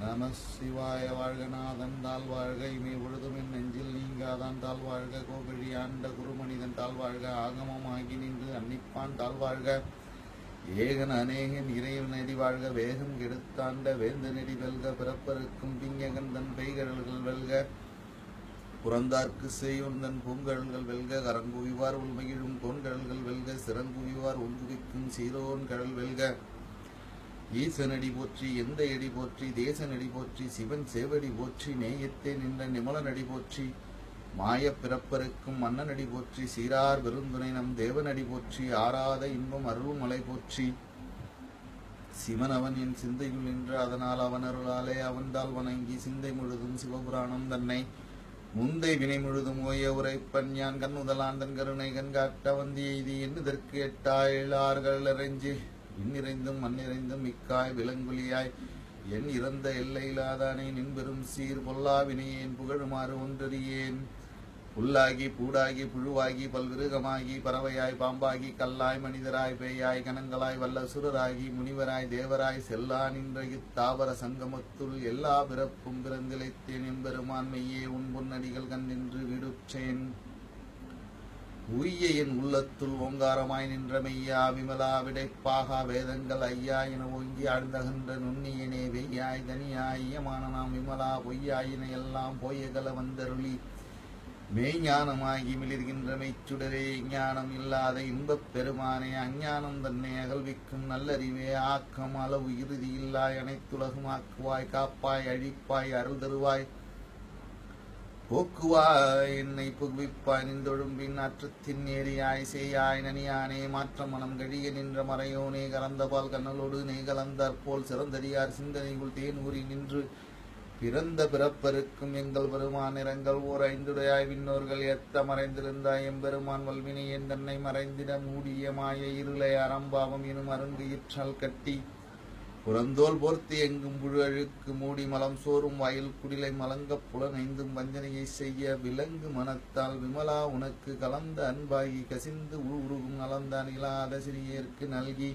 நம சிவாய வாழ்க நாதன் தாழ் வாழ்க இமை பொழுதுமின் நெஞ்சில் நீங்காதான் தாழ் வாழ்க கோகழி ஆண்ட குருமனிதன் தாழ் வாழ்க ஆகமம் ஆகி நின்று அன்னிப்பான் தாழ் வாழ்க ஏகன் அநேகன் இறைவன் நெடி வாழ்க வேகம் கெடுத்தாண்ட வேந்த நெடி வெல்க பிறப்பருக்கும் பிங்ககன் தன் பெய்கடல்கள் வெல்க புறந்தார்க்கு செய்யுந்தன் பூங்கடல்கள் வெல்க கரங்குவிவார் உள்மகிழும் கோன்கடல்கள் வெல்க சிறங்குவிவார் உள்குவிக்கும் சீரோன் கடல் வெல்க ஈசனடி போற்றி எந்த எடி போற்றி தேசனடி போற்றி சிவன் சேவடி போற்றி நேயத்தே நின்ற நிமலனடி போற்றி மாய பிறப்பருக்கும் மன்னனடி போற்றி சீரார் பெருந்துணை நம் தேவனடி போற்றி ஆராத இன்பம் அருள் மலை போற்றி சிவன் அவன் என் சிந்தையுள் நின்று அதனால் அவன் அருளாலே அவன்தால் வணங்கி சிந்தை முழுதும் சிவபுராணம் தன்னை முந்தை வினை முழுதும் ஓய உரைப்பன் யான் கண் முதலான் தன் கருணை கண்காட்ட வந்தி எய்தி என்னதற்கு எட்டாயிலார்கள் அறைஞ்சி விண்ணிறைந்தும் மண்ணிறைந்தும் மிக்காய் விலங்குலியாய் என் இறந்த எல்லையிலாதானே நின்பெரும் சீர் பொல்லா வினையேன் புகழுமாறு ஒன்றறியேன் புல்லாகி பூடாகி புழுவாகி பல்விருகமாகி பறவையாய் பாம்பாகி கல்லாய் மனிதராய் பேயாய் கணங்களாய் வல்ல சுரராகி முனிவராய் தேவராய் செல்லா நின்ற இத்தாவர சங்கமத்துள் எல்லா பிறப்பும் பிறந்திழைத்தேன் என்பெருமான்மையே உன் பொன்னடிகள் கண்ணின்று விடுற்றேன் உய்ய என் உள்ளத்துள் ஓங்காரமாய் நின்ற மெய்யா விமலா விடைப்பாகா வேதங்கள் ஐயா என ஓங்கி ஆழ்ந்தகன்ற நுண்ணியனே வெய்யாய் தனியாய் ஈயமான நாம் விமலா பொய்யாயின எல்லாம் போயகல வந்தருளி மெய்ஞானமாகி மிளிர்கின்ற மெய்ச்சுடரே ஞானம் இல்லாத இன்பப் பெருமானே அஞ்ஞானம் தன்னை அகழ்விக்கும் நல்லறிவே ஆக்கம் அளவு இறுதி இல்லாய் அனைத்துலகும் ஆக்குவாய் காப்பாய் அழிப்பாய் அருள் தருவாய் போக்குவாய் என்னை புகுவிப்பாய் நின்றொழும்பின் அற்றத்தின் நேரியாய் செய்யாய் நனியானே மாற்ற மனம் கழிய நின்ற மறையோனே கலந்தபால் கண்ணலோடு நே கலந்தார் போல் சிறந்தடியார் சிந்தனைக்குள் தேனூறி நின்று பிறந்த பிறப்பருக்கும் எங்கள் பெருமான் இரங்கள் ஓர் ஐந்துடையாய் விண்ணோர்கள் எத்த மறைந்திருந்தாய் எம்பெருமான் வல்வினை என் தன்னை மறைந்திட மூடிய மாய இருளை அறம்பாவம் எனும் அருங்கு இற்றல் கட்டி புறந்தோல் போர்த்து எங்கும் புழு அழுக்கு மூடி மலம் சோறும் வாயில் குடிலை மலங்க புலனைந்தும் வஞ்சனையை செய்ய விலங்கு மனத்தால் விமலா உனக்கு கலந்த அன்பாகி கசிந்து உருகும் நலந்தான் இல்லாத சிறியேற்கு நல்கி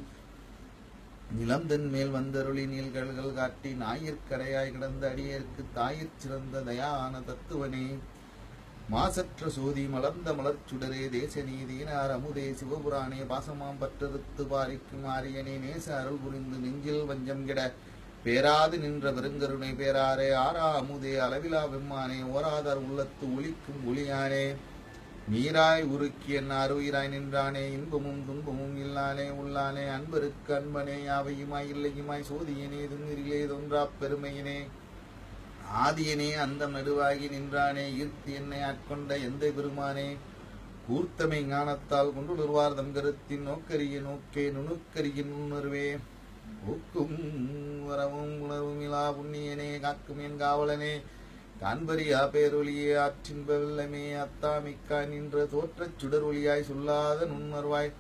நிலந்தன் மேல் வந்தருளி நீள்கள்கள் காட்டி ஞாயிற்கரையாய் கிடந்த அடியேற்கு தாயிற் சிறந்த தயான தத்துவனே மாசற்ற சோதி மலர்ந்த மலர்ச்சுடரே தேசனே தீனார் அமுதே சிவபுராணே பாசமாம் பற்றறுத்து பாரிக்கும் ஆரியனே நேச அருள் புரிந்து நெஞ்சில் வஞ்சம் கிட பேராது நின்ற பெருங்கருணை பேராரே ஆரா அமுதே அளவிலா வெம்மானே ஓராதார் உள்ளத்து ஒளிக்கும் ஒளியானே நீராய் உருக்கிய அருயிராய் நின்றானே இன்பமும் துன்பமும் இல்லானே உள்ளானே அன்பருக்கு அன்பனே யாவையுமாய் இல்லையுமாய் சோதியனே துன்னிரிலே தொன்றா பெருமையினே ஆதியனே அந்த நடுவாகி நின்றானே ஈர்த்தி என்னை ஆட்கொண்ட எந்த பெருமானே கூர்த்தமை ஞானத்தால் கொண்டுடுவார் தம் கருத்தின் நோக்கரிய நோக்கே நுணுக்கரிய நுண்ணுணர்வே ஊக்கும் வரவும் உணர்வும் இலா புண்ணியனே காக்கும் என் காவலனே காண்பரியா பேரொலியே ஆற்றின்ப வெள்ளமே அத்தாமிக்கா நின்ற தோற்றச் சுடரொலியாய் சொல்லாத நுண்ணுணர்வாய்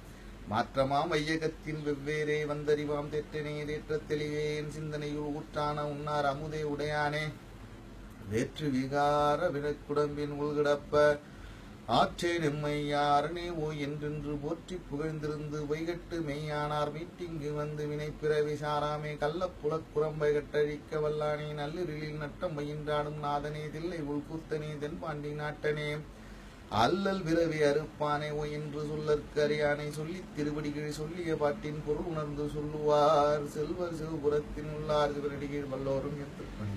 மாற்றமாம் வையகத்தின் வெவ்வேறே வந்தறிவாம் தெற்றனே தேற்ற தெளிவே என் சிந்தனையுள் ஊற்றான உன்னார் அமுதே உடையானே வேற்று விகார வினக்குடம்பின் உள்கிடப்ப ஆற்றே நெம்மையாரனே ஓ என்றென்று போற்றி புகழ்ந்திருந்து வைகட்டு மெய்யானார் மீட்டிங்கு வந்து வினை பிறவி சாராமே கள்ளப்புலக் குரம்பை கட்டழிக்க வல்லானே நல்லிரிலில் நட்டம் பயின்றாடும் நாதனே தில்லை உள்கூத்தனே தென்பாண்டி நாட்டனே அல்லல் விரவி அறுப்பானே ஓ என்று சொல்லற்கு அறியானை சொல்லி திருவடிகள் சொல்லிய பாட்டின் பொருள் உணர்ந்து சொல்லுவார் செல்வர் சிவபுரத்தின் உள்ளார் சிவனடிகள் வல்லோரும் எத்துப்பணி